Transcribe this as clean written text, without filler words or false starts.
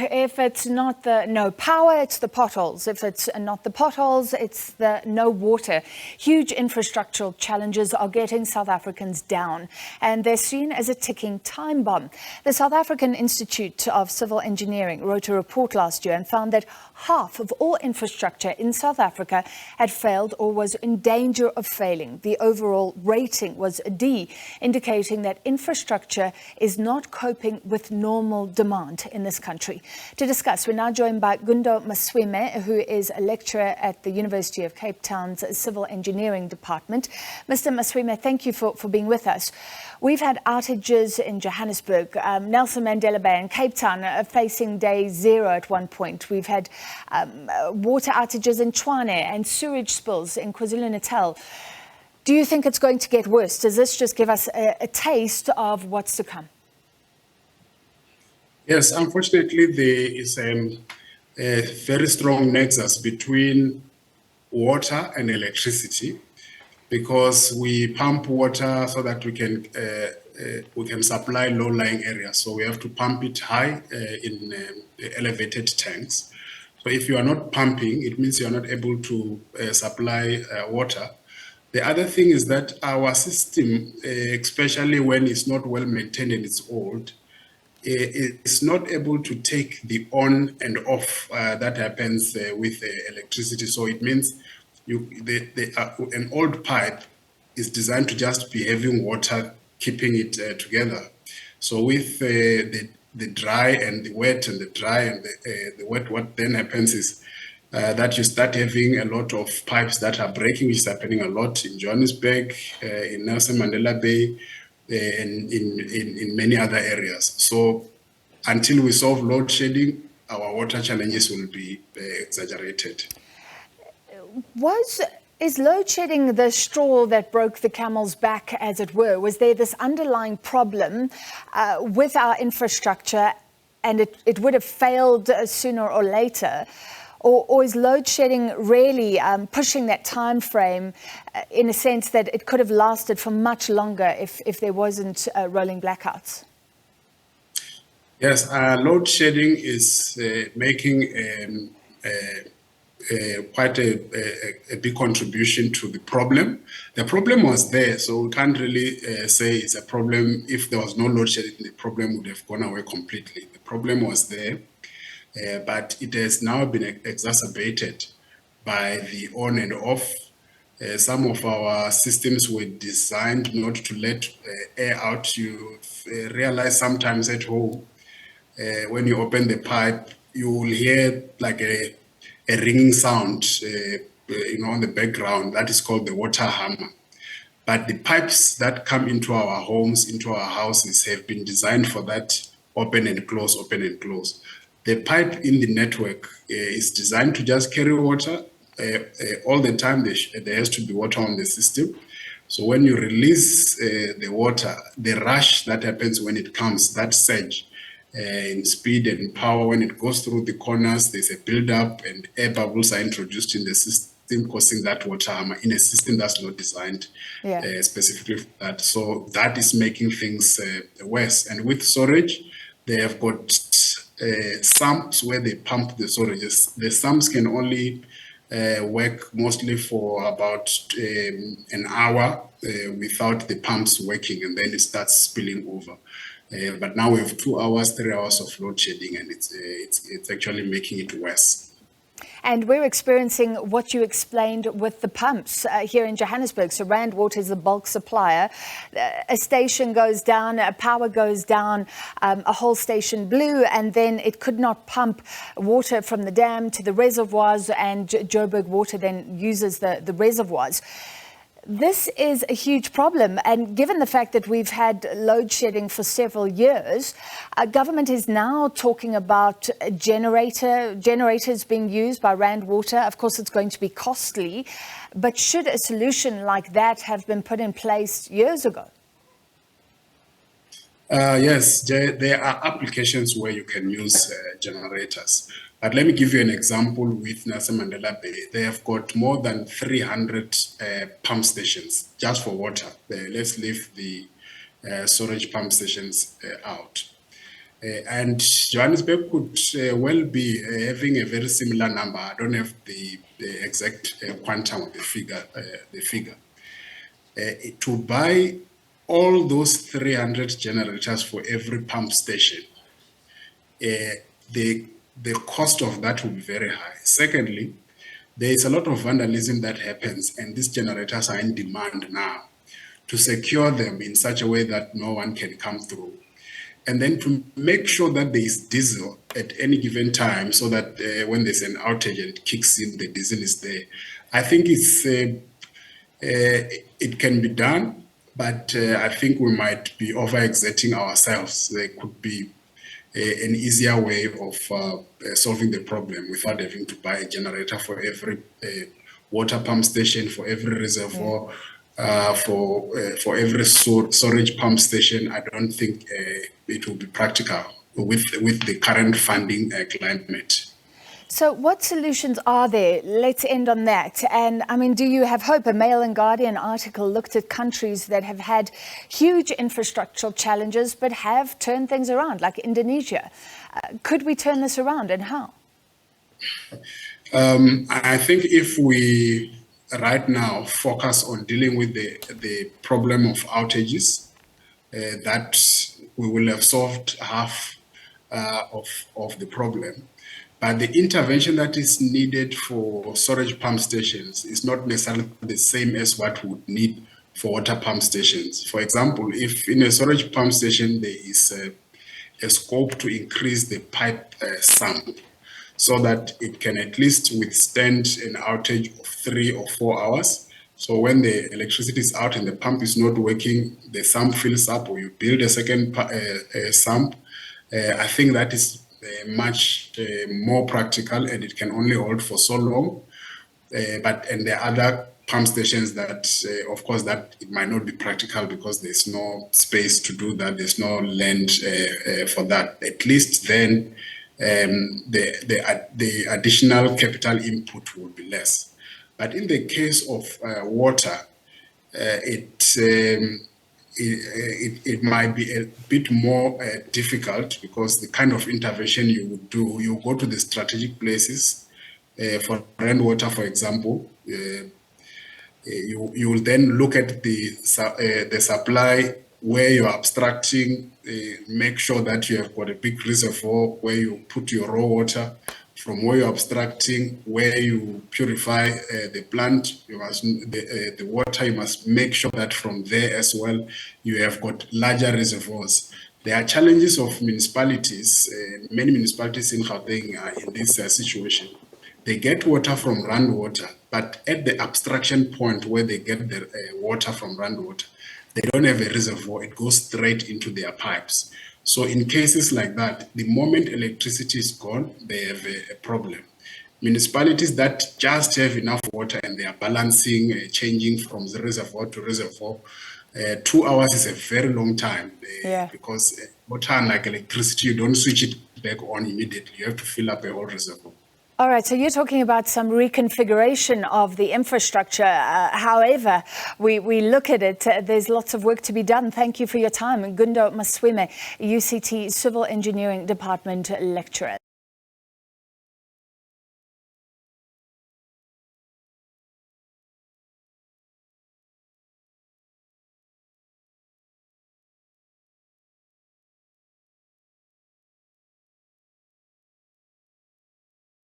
If it's not the no power, it's the potholes. If it's not the potholes, it's the no water. Huge infrastructural challenges are getting South Africans down, and they're seen as a ticking time bomb. The South African Institute of Civil Engineering wrote a report last year and found that half of all infrastructure in South Africa had failed or was in danger of failing. The overall rating was a D, indicating that infrastructure is not coping with normal demand in this country. To discuss, we're now joined by Gundo Maswime, who is a lecturer at the University of Cape Town's Civil Engineering Department. Mr. Maswime, thank you for being with us. We've had outages in Johannesburg, Nelson Mandela Bay and Cape Town are facing day zero at one point. We've had water outages in Tshwane and sewage spills in KwaZulu-Natal. Do you think it's going to get worse? Does this just give us a taste of what's to come? Yes, unfortunately, there is a very strong nexus between water and electricity, because we pump water so that we can supply low-lying areas. So we have to pump it high in elevated tanks. So if you are not pumping, it means you are not able to supply water. The other thing is that our system, especially when it's not well maintained and it's old, it's not able to take the on and off that happens with electricity. So it means an old pipe is designed to just be having water, keeping it together. So with the dry and the wet and the dry and the wet, what then happens is that you start having a lot of pipes that are breaking, which is happening a lot in Johannesburg, in Nelson Mandela Bay, and in many other areas. So until we solve load shedding, our water challenges will be exaggerated. Is load shedding the straw that broke the camel's back, as it were? Was there this underlying problem with our infrastructure and it would have failed sooner or later? Or is load shedding really pushing that time frame in a sense that it could have lasted for much longer if there wasn't rolling blackouts? Yes, load shedding is making quite a big contribution to the problem. The problem was there, so we can't really say it's a problem. If there was no load shedding, the problem would have gone away completely. The problem was there. But it has now been exacerbated by the on and off. Some of our systems were designed not to let air out. You realize sometimes at home, when you open the pipe, you will hear like a ringing sound, on the background. That is called the water hammer. But the pipes that come into our homes, into our houses, have been designed for that open and close, open and close. The pipe in the network is designed to just carry water all the time. There has to be water on the system. So when you release the water, the rush that happens when it comes, that surge in speed and power, when it goes through the corners, there's a build-up and air bubbles are introduced in the system, causing that water hammer in a system that's not designed specifically for that. So that is making things worse. And with storage, they have got sumps where they pump the storages. The sumps can only work mostly for about an hour without the pumps working, and then it starts spilling over. But now we have 2 hours, 3 hours of load shedding, and it's actually making it worse. And we're experiencing what you explained with the pumps here in Johannesburg. So Rand Water is the bulk supplier. A station goes down, power goes down, a whole station blew, and then it could not pump water from the dam to the reservoirs, and Joburg Water then uses the reservoirs. This is a huge problem, and given the fact that we've had load shedding for several years, government is now talking about generators being used by Rand Water. Of course, it's going to be costly, but should a solution like that have been put in place years ago? Yes, there are applications where you can use generators. But let me give you an example with Nelson Mandela Bay. They have got more than 300 pump stations just for water. Let's leave the storage pump stations out. And Johannesburg could well be having a very similar number. I don't have the exact quantum of the figure. To buy all those 300 generators for every pump station, the cost of that will be very high. Secondly, there is a lot of vandalism that happens, and these generators are in demand now. To secure them in such a way that no one can come through, and then to make sure that there is diesel at any given time, so that when there's an outage and it kicks in, the diesel is there. I think it can be done, but I think we might be overexerting ourselves. There could be an easier way of solving the problem without having to buy a generator for every water pump station, for every reservoir, for every storage pump station. I don't think it will be practical with the current funding climate. So what solutions are there? Let's end on that. And I mean, do you have hope? A Mail and Guardian article looked at countries that have had huge infrastructural challenges but have turned things around, like Indonesia. Could we turn this around, and how? I think if we right now focus on dealing with the problem of outages, that we will have solved half of the problem. But the intervention that is needed for storage pump stations is not necessarily the same as what we would need for water pump stations. For example, if in a storage pump station there is a scope to increase the pipe sump, so that it can at least withstand an outage of 3 or 4 hours. So when the electricity is out and the pump is not working, the sump fills up, or you build a second sump. I think that is much more practical, and it can only hold for so long. And there are other pump stations that, of course, that it might not be practical because there's no space to do that. There's no land for that. At least then the additional capital input will be less. But in the case of water, it might be a bit more difficult, because the kind of intervention you would do, you go to the strategic places. For rainwater, for example, you will then look at the supply where you're abstracting, make sure that you have got a big reservoir where you put your raw water. From where you're abstracting, where you purify the plant, you must the water. You must make sure that from there as well you have got larger reservoirs. There are challenges of municipalities. Many municipalities in Gauteng are in this situation. They get water from rainwater, but at the abstraction point where they get the water from rainwater, they don't have a reservoir. It goes straight into their pipes. So in cases like that, the moment electricity is gone, they have a problem. Municipalities that just have enough water and they are balancing, changing from the reservoir to reservoir, 2 hours is a very long time, because water, unlike electricity, you don't switch it back on immediately. You have to fill up a whole reservoir. All right, so you're talking about some reconfiguration of the infrastructure. However, we look at it, there's lots of work to be done. Thank you for your time. Gundo Maswime, UCT Civil Engineering Department lecturer.